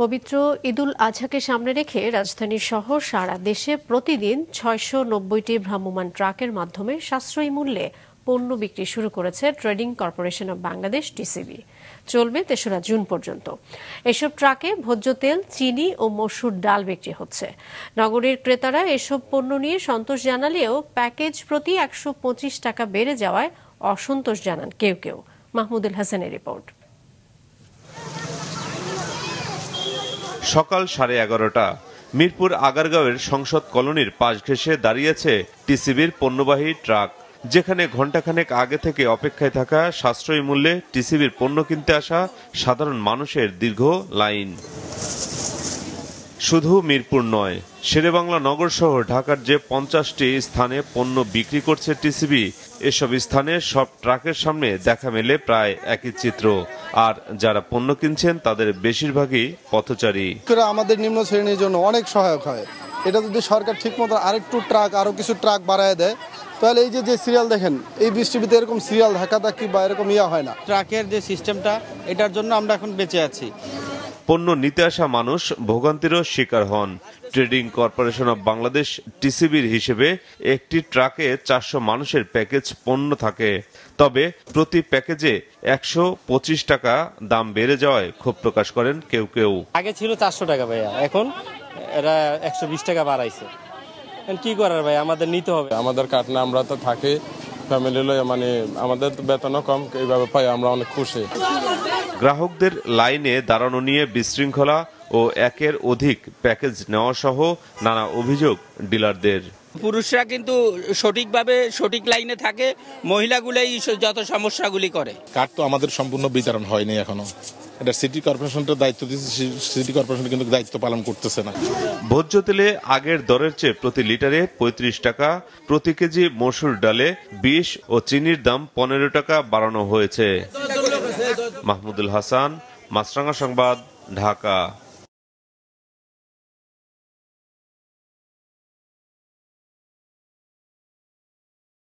পবিত্র ঈদুল আজহাকে সামনে রেখে রাজধানী সহ সারা দেশে প্রতিদিন ৬৯০টি ভ্রাম্যমাণ ট্রাকের মাধ্যমে সাশ্রয়ী মূল্যে পণ্য বিক্রি শুরু করেছে trading corporation of Bangladesh TCB. চলবে ৩রা জুন পর্যন্ত। এসব ট্রাকে ভোজ্য তেল, চিনি ও মসুর ডাল বিক্রি হচ্ছে। নগরীর ক্রেতারা এসব পণ্য নিয়ে সন্তোষ জানালেও প্যাকেজ প্রতি ১২৫ টাকা বেড়ে যাওয়ায় অসন্তোষ জানান কেউ কেউ। মাহমুদুল হাসানের রিপোর্ট। সকাল 11:30 মিরপুর আগারগাঁওয়ের সংসদ কলোনির পাশ ঘেঁষে দাঁড়িয়েছে টিসিবির পণ্যবাহী ট্রাক, যেখানে ঘণ্টাখানেক আগে থেকে অপেক্ষায় থাকা সাশ্রয়ী মূল্যে টিসিবির পণ্য কিনতে আসা সাধারণ মানুষের দীর্ঘ লাইন। শুধু মিরপুর নয়, শেরেবাংলা নগর সহ ঢাকার যে 50টি স্থানে পণ্য বিক্রি করছে টিসিবি, এসব স্থানে সব ট্রাকের সামনে দেখা মেলে প্রায় একই চিত্র। আর যারা পণ্য কিনছেন তাদের বেশিরভাগই পথচারী। আমাদের নিম্ন শ্রেণীর জন্য অনেক সহায়ক হয়। এটা যদি সরকার ঠিক মতো আরো কিছু ট্রাক বাড়ায় দেয়, তাহলে এই যে সিরিয়াল দেখেন, এই বৃষ্টিতে এরকম সিরিয়াল ধাক্কাধাক্কি বা এরকম হয় না। ট্রাকের যে সিস্টেমটা, এটার জন্য আমরা এখন বেঁচে আছি। পণ্য নিতে আসা মানুষ ভোগান্তিরও শিকার হন। ট্রেডিং কর্পোরেশন অব বাংলাদেশ টিসিবির হিসেবে একটি ট্রাকে 400 মানুষের প্যাকেজ পণ্য থাকে। তবে প্রতি প্যাকেজে 125 টাকা দাম বেড়ে যাওয়ায় ক্ষোভ প্রকাশ করেন কেউ কেউ। আগে ছিল 400 টাকা ভাইয়া, এখন এরা 120 টাকা বাড়াইছে। কি করার ভাই, আমাদের নিতে হবে। আমাদের কাটনা আমরা তো থাকি ফ্যামিলি লয়ে, মানে আমাদের বেতনও কম, এইভাবে পাই আমরা অনেক খুশি। গ্রাহকদের লাইনে দাঁড়ানো নিয়ে বিশৃঙ্খলা ও একের অধিক প্যাকেজ নেওয়া সহ নানা অভিযোগ ডিলারদের। পুরুষরা কিন্তু সঠিকভাবে সঠিক লাইনে থাকে, মহিলাগুলাই যত সমস্যাগুলি করে। কার্ড তো আমাদের সম্পূর্ণ বিতরণ হয়নি এখনো, এটা সিটি কর্পোরেশনের দায়িত্ব দিচ্ছে, সিটি কর্পোরেশন কিন্তু দায়িত্ব পালন করতেছে না। ভোজ্য তেলে আগের দরের চেয়ে প্রতি লিটারে 35 টাকা, প্রতি কেজি মসুর ডালে 20 ও চিনির দাম 15 টাকা বাড়ানো হয়েছে। মাহমুদুল হাসান, মাছরাঙা সংবাদ, ঢাকা।